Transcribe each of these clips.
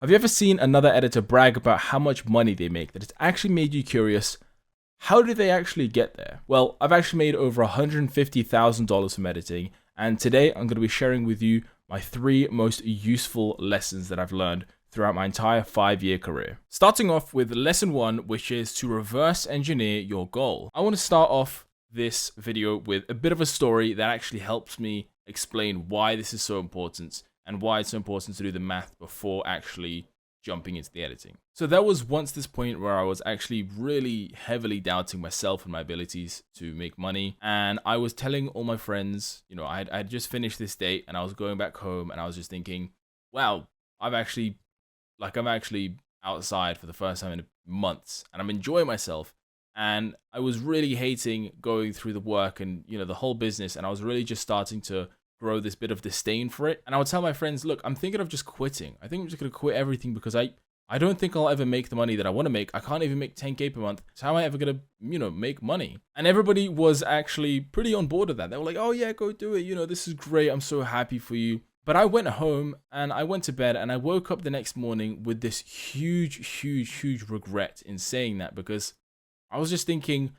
Have you ever seen another editor brag about how much money they make that it's actually made you curious? How did they actually get there? Well, I've actually made over $150,000 from editing, and today I'm going to be sharing with you my 3 most useful lessons that I've learned throughout my entire 5-year career. Starting off with lesson 1, which is to reverse engineer your goal. I want to start off this video with a bit of a story that actually helps me explain why this is so important and why it's so important to do the math before actually jumping into the editing. So there was once this point where I was actually really heavily doubting myself and my abilities to make money. And I was telling all my friends, I had just finished this date and I was going back home and I was just thinking, wow, I'm actually outside for the first time in months and I'm enjoying myself. And I was really hating going through the work and, the whole business. And I was really just starting to grow this bit of disdain for it. And I would tell my friends, look, I'm thinking of just quitting. I think I'm just going to quit everything because I don't think I'll ever make the money that I want to make. I can't even make 10K per month. So how am I ever going to, make money? And everybody was actually pretty on board with that. They were like, oh yeah, go do it. This is great. I'm so happy for you. But I went home and I went to bed and I woke up the next morning with this huge regret in saying that, because I was just thinking,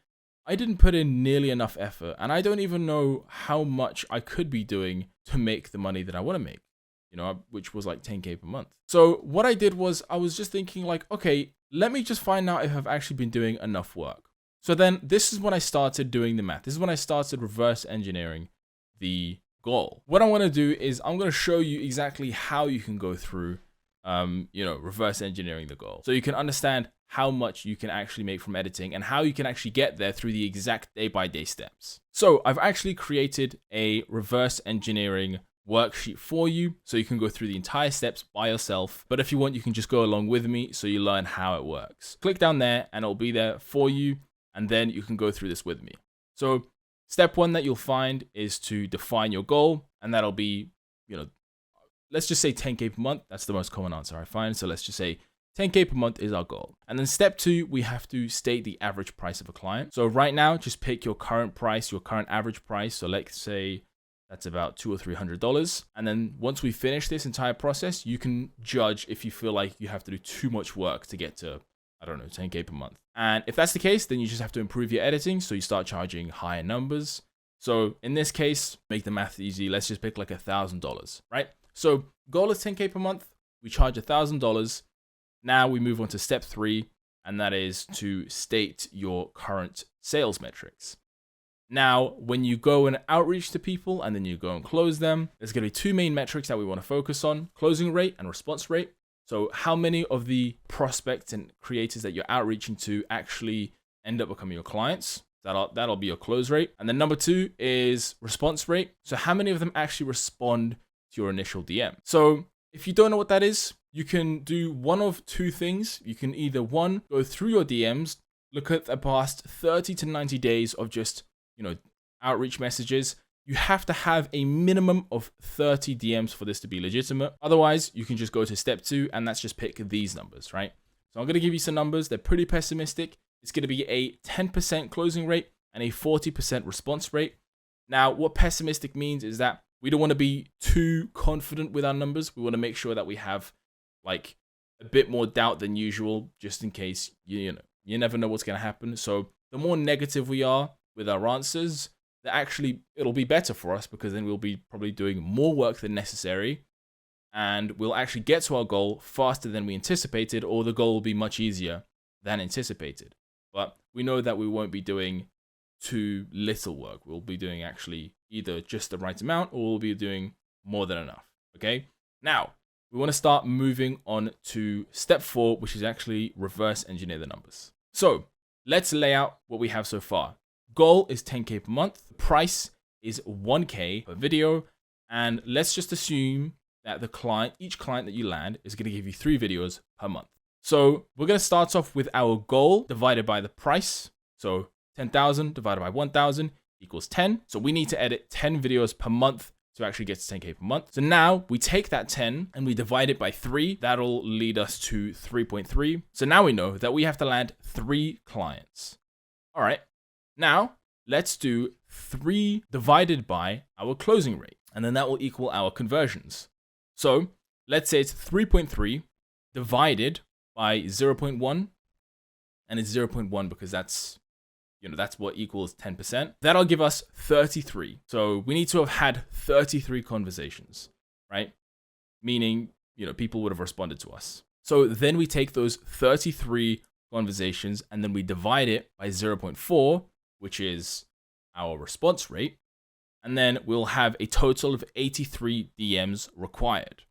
I didn't put in nearly enough effort, and I don't even know how much I could be doing to make the money that I want to make, which was like 10K per month. So what I did was I was just thinking like, okay, let me just find out if I've actually been doing enough work. So then this is when I started doing the math. This is when I started reverse engineering the goal. What I want to do is I'm going to show you exactly how you can go through, reverse engineering the goal. So you can understand how much you can actually make from editing and how you can actually get there through the exact day-by-day steps. So I've actually created a reverse engineering worksheet for you so you can go through the entire steps by yourself. But if you want, you can just go along with me so you learn how it works. Click down there and it'll be there for you, and then you can go through this with me. So step 1 that you'll find is to define your goal, and that'll be, let's just say 10K per month. That's the most common answer I find. So let's just say 10K per month is our goal. And then step 2, we have to state the average price of a client. So right now, just pick your current price, your current average price. So let's say that's about $200 or $300. And then once we finish this entire process, you can judge if you feel like you have to do too much work to get to, 10K per month. And if that's the case, then you just have to improve your editing. So you start charging higher numbers. So in this case, make the math easy. Let's just pick like $1,000, right? So goal is 10K per month. We charge $1,000. Now we move on to step 3, and that is to state your current sales metrics. Now, when you go and outreach to people and then you go and close them, there's going to be 2 main metrics that we want to focus on: closing rate and response rate. So how many of the prospects and creators that you're outreaching to actually end up becoming your clients? That'll be your close rate. And then number 2 is response rate. So how many of them actually respond to your initial DM? So if you don't know what that is, you can do one of 2 things. You can either, 1, go through your DMs, look at the past 30 to 90 days of just, outreach messages. You have to have a minimum of 30 DMs for this to be legitimate. Otherwise, you can just go to step 2, and that's just pick these numbers, right? So I'm going to give you some numbers. They're pretty pessimistic. It's going to be a 10% closing rate and a 40% response rate. Now, what pessimistic means is that we don't want to be too confident with our numbers. We want to make sure that we have like a bit more doubt than usual, just in case, you never know what's going to happen. So the more negative we are with our answers, it'll be better for us, because then we'll be probably doing more work than necessary, and we'll actually get to our goal faster than we anticipated, or the goal will be much easier than anticipated. But we know that we won't be doing too little work. We'll be doing actually either just the right amount, or we'll be doing more than enough. Okay? Now, we want to start moving on to step 4, which is actually reverse engineer the numbers. So let's lay out what we have so far. Goal is 10K per month. Price is 1K per video. And let's just assume that each client that you land is going to give you 3 videos per month. So we're going to start off with our goal divided by the price. So 10,000 divided by 1,000 equals 10. So we need to edit 10 videos per month to actually get to 10K per month. So now we take that 10 and we divide it by 3. That'll lead us to 3.3. So now we know that we have to land 3 clients. All right. Now let's do 3 divided by our closing rate, and then that will equal our conversions. So let's say it's 3.3 divided by 0.1, and it's 0.1 because that's what equals 10%. That'll give us 33. So we need to have had 33 conversations, right? Meaning, people would have responded to us. So then we take those 33 conversations and then we divide it by 0.4, which is our response rate. And then we'll have a total of 83 DMs required.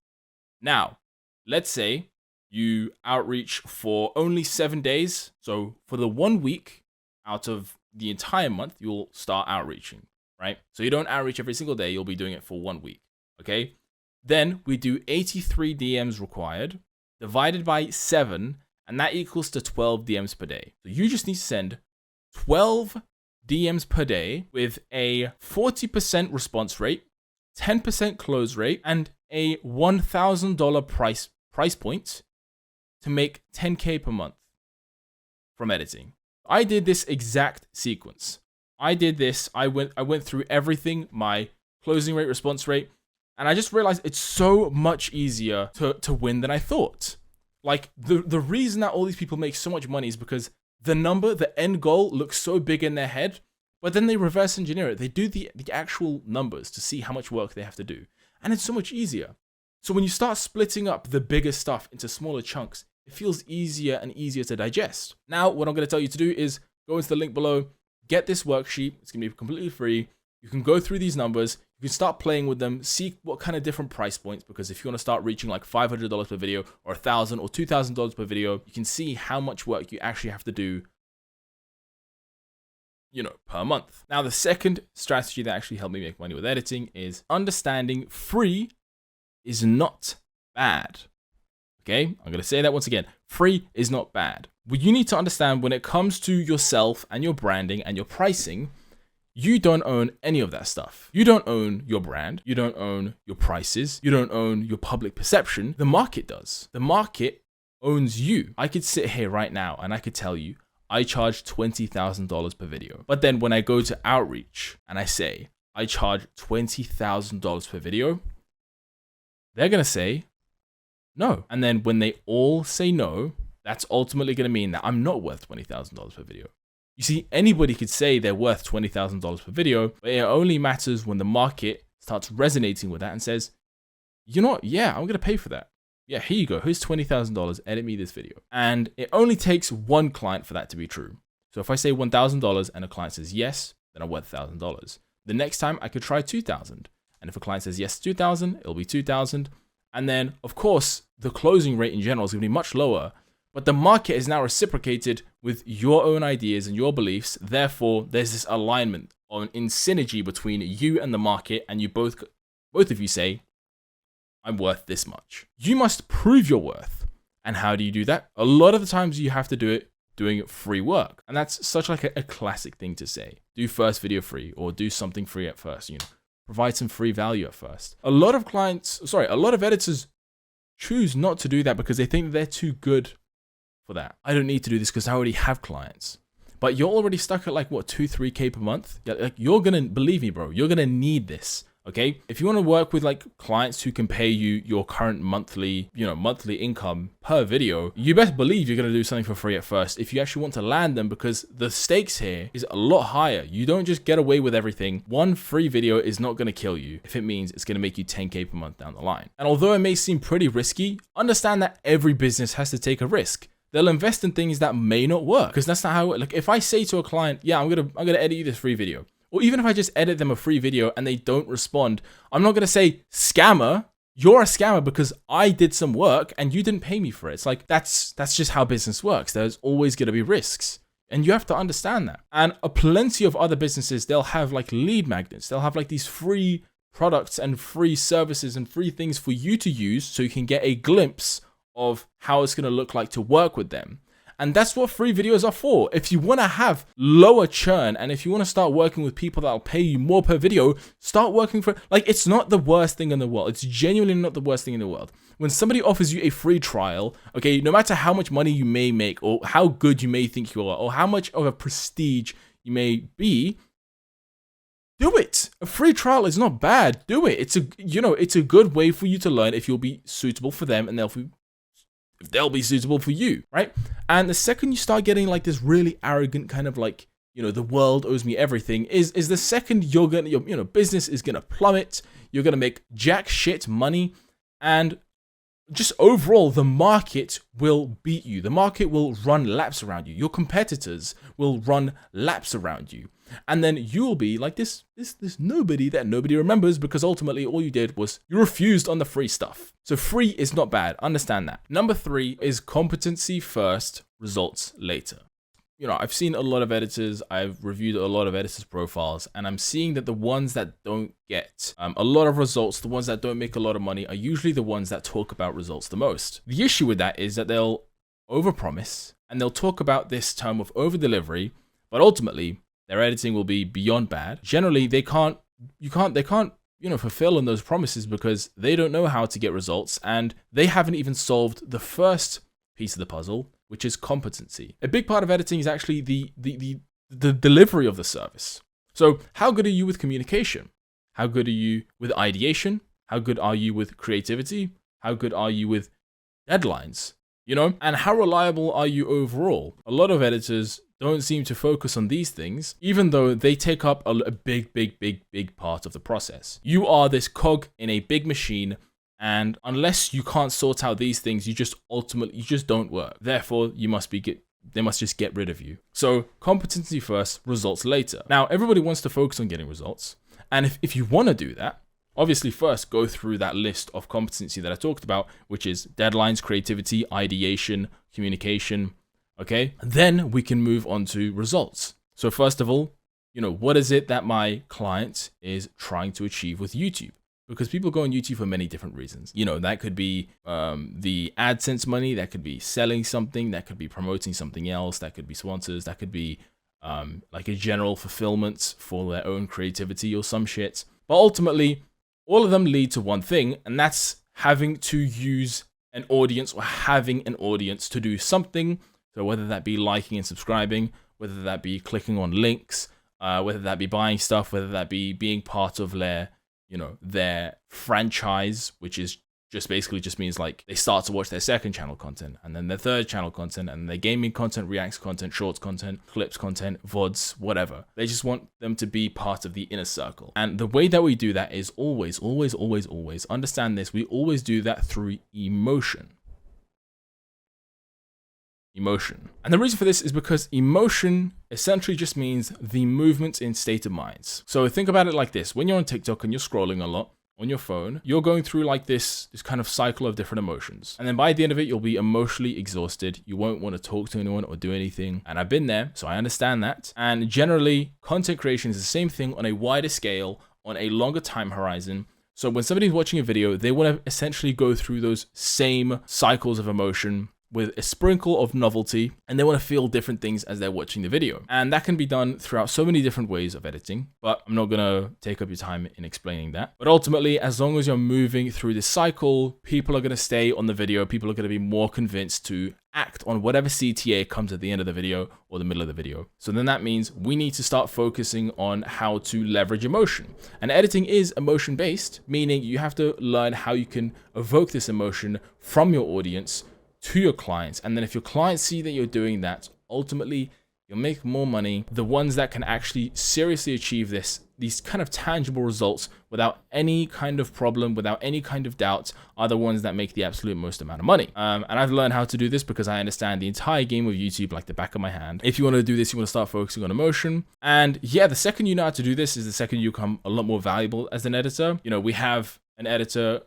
Now, let's say you outreach for only 7 days. So for the 1 week out of the entire month, you'll start outreaching, right? So you don't outreach every single day. You'll be doing it for 1 week, okay? Then we do 83 DMs required divided by 7, and that equals to 12 DMs per day. So you just need to send 12 DMs per day with a 40% response rate, 10% close rate, and a $1,000 price point to make 10K per month from editing. I did this exact sequence. I went through everything, my closing rate, response rate, and I just realized it's so much easier to win than I thought. Like, the reason that all these people make so much money is because the end goal looks so big in their head, but then they reverse engineer it. They do the actual numbers to see how much work they have to do. And it's so much easier. So when you start splitting up the bigger stuff into smaller chunks, it feels easier and easier to digest. Now, what I'm going to tell you to do is go into the link below, get this worksheet. It's going to be completely free. You can go through these numbers. You can start playing with them, see what kind of different price points, because if you want to start reaching like $500 per video or $1,000 or $2,000 per video, you can see how much work you actually have to do, per month. Now, the second strategy that actually helped me make money with editing is understanding free is not bad. Okay, I'm going to say that once again. Free is not bad. What you need to understand when it comes to yourself and your branding and your pricing, you don't own any of that stuff. You don't own your brand. You don't own your prices. You don't own your public perception. The market does. The market owns you. I could sit here right now and I could tell you, I charge $20,000 per video. But then when I go to outreach and I say, I charge $20,000 per video, they're going to say no. And then when they all say no, that's ultimately going to mean that I'm not worth $20,000 per video. You see, anybody could say they're worth $20,000 per video, but it only matters when the market starts resonating with that and says, you know what? Yeah, I'm going to pay for that. Yeah, here you go. Here's $20,000. Edit me this video. And it only takes one client for that to be true. So if I say $1,000 and a client says yes, then I'm worth $1,000. The next time I could try $2,000. And if a client says yes to $2,000, it'll be $2,000. And then, of course, the closing rate in general is going to be much lower. But the market is now reciprocated with your own ideas and your beliefs. Therefore, there's this alignment in synergy between you and the market. And you both of you say, I'm worth this much. You must prove your worth. And how do you do that? A lot of the times you have to do it doing free work. And that's such like a classic thing to say. Do first video free, or do something free at first, provide some free value at first. A lot of editors choose not to do that because they think they're too good for that. I don't need to do this because I already have clients. But you're already stuck at 2-3K per month. You're gonna, believe me, bro, you're gonna need this. Okay, if you want to work with clients who can pay you your current monthly income per video, you best believe you're going to do something for free at first if you actually want to land them, because the stakes here is a lot higher. You don't just get away with everything. One free video is not going to kill you if it means it's going to make you 10K per month down the line. And although it may seem pretty risky, understand that every business has to take a risk. They'll invest in things that may not work, because that's not how if I say to a client, yeah, I'm gonna edit you this free video. Or even if I just edit them a free video and they don't respond, I'm not going to say, scammer, you're a scammer because I did some work and you didn't pay me for it. It's that's just how business works. There's always going to be risks. And you have to understand that. And plenty of other businesses, they'll have lead magnets. They'll have these free products and free services and free things for you to use so you can get a glimpse of how it's going to look like to work with them. And that's what free videos are for. If you want to have lower churn and if you want to start working with people that'll pay you more per video, start working for, it's not the worst thing in the world. It's genuinely not the worst thing in the world. When somebody offers you a free trial, okay, no matter how much money you may make or how good you may think you are or how much of a prestige you may be, do it. A free trial is not bad. Do it. It's a good way for you to learn if you'll be suitable for them and they'll be if they'll be suitable for you, right? And the second you start getting like this really arrogant kind of like, the world owes me everything, is the second your business is gonna plummet, you're gonna make jack shit money, and just overall, the market will beat you. The market will run laps around you. Your competitors will run laps around you. And then you'll be like this nobody that nobody remembers, because ultimately all you did was you refused on the free stuff. So free is not bad. Understand that. Number 3 is competency first, results later. I've seen a lot of editors, I've reviewed a lot of editors' profiles, and I'm seeing that the ones that don't get a lot of results, the ones that don't make a lot of money, are usually the ones that talk about results the most. The issue with that is that they'll overpromise, and they'll talk about this term of over-delivery, but ultimately, their editing will be beyond bad. Generally, they can't fulfill on those promises because they don't know how to get results, and they haven't even solved the first piece of the puzzle, which is competency. A big part of editing is actually the delivery of the service. So how good are you with communication? How good are you with ideation? How good are you with creativity? How good are you with deadlines? And how reliable are you overall? A lot of editors don't seem to focus on these things, even though they take up a big part of the process. You are this cog in a big machine, and unless you can't sort out these things, you just don't work. Therefore, they must just get rid of you. So competency first, results later. Now, everybody wants to focus on getting results. And if you want to do that, obviously first go through that list of competency that I talked about, which is deadlines, creativity, ideation, communication. Okay. Then we can move on to results. So first of all, what is it that my client is trying to achieve with YouTube? Because people go on YouTube for many different reasons. That could be the AdSense money, that could be selling something, that could be promoting something else, that could be sponsors, that could be like a general fulfillment for their own creativity or some shit. But ultimately, all of them lead to one thing, and that's having to use an audience or having an audience to do something. So whether that be liking and subscribing, whether that be clicking on links, whether that be buying stuff, whether that be being part of their franchise, which is just means like they start to watch their second channel content, and then their third channel content, and their gaming content, reacts content, shorts content, clips content, VODs, whatever. They just want them to be part of the inner circle. And the way that we do that is always understand this. We always do that through emotion. And the reason for this is because emotion essentially just means the movement in state of minds. So think about it like this. When you're on TikTok and you're scrolling a lot on your phone, you're going through like this kind of cycle of different emotions. And then by the end of it, you'll be emotionally exhausted. You won't want to talk to anyone or do anything. And I've been there, so I understand that. And generally, content creation is the same thing on a wider scale, on a longer time horizon. So when somebody's watching a video, they want to essentially go through those same cycles of emotion with a sprinkle of novelty, and they want to feel different things as they're watching the video. And that can be done throughout so many different ways of editing, but I'm not going to take up your time in explaining that. But ultimately, as long as you're moving through this cycle, people are going to stay on the video. People are going to be more convinced to act on whatever CTA comes at the end of the video or the middle of the video. So then that means we need to start focusing on how to leverage emotion. And editing is emotion based, meaning you have to learn how you can evoke this emotion from your audience to your clients. And then if your clients see that you're doing that, ultimately you'll make more money. The ones that can actually seriously achieve these kind of tangible results without any kind of problem, without any kind of doubt, are the ones that make the absolute most amount of money. And I've learned how to do this because I understand the entire game of YouTube like the back of my hand. If you want to do this, you want to start focusing on emotion. And yeah, the second you know how to do this is the second you become a lot more valuable as an editor. We have an editor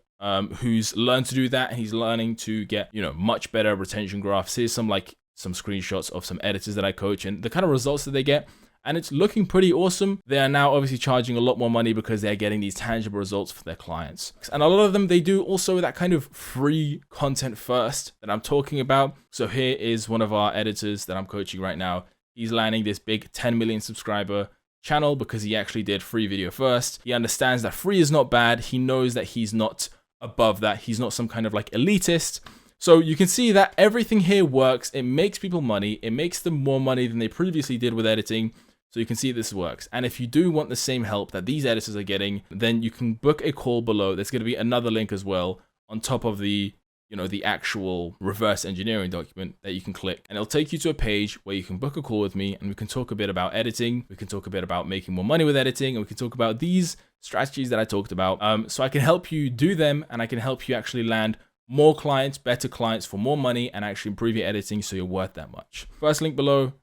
who's learned to do that, and he's learning to get, much better retention graphs. Here's some screenshots of some editors that I coach and the kind of results that they get. And it's looking pretty awesome. They are now obviously charging a lot more money because they're getting these tangible results for their clients. And a lot of them, they do also that kind of free content first that I'm talking about. So here is one of our editors that I'm coaching right now. He's landing this big 10 million subscriber channel because he actually did free video first. He understands that free is not bad. He knows that he's not above that. He's not some kind of elitist. So you can see that everything here works. It makes people money. It makes them more money than they previously did with editing. So you can see this works. And if you do want the same help that these editors are getting, then you can book a call below. There's going to be another link as well on top of the the actual reverse engineering document that you can click, and it'll take you to a page where you can book a call with me and we can talk a bit about editing. We can talk a bit about making more money with editing, and we can talk about these strategies that I talked about. So I can help you do them, and I can help you actually land more clients, better clients for more money, and actually improve your editing so you're worth that much. First link below.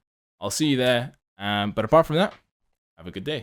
I'll see you there. But apart from that, have a good day.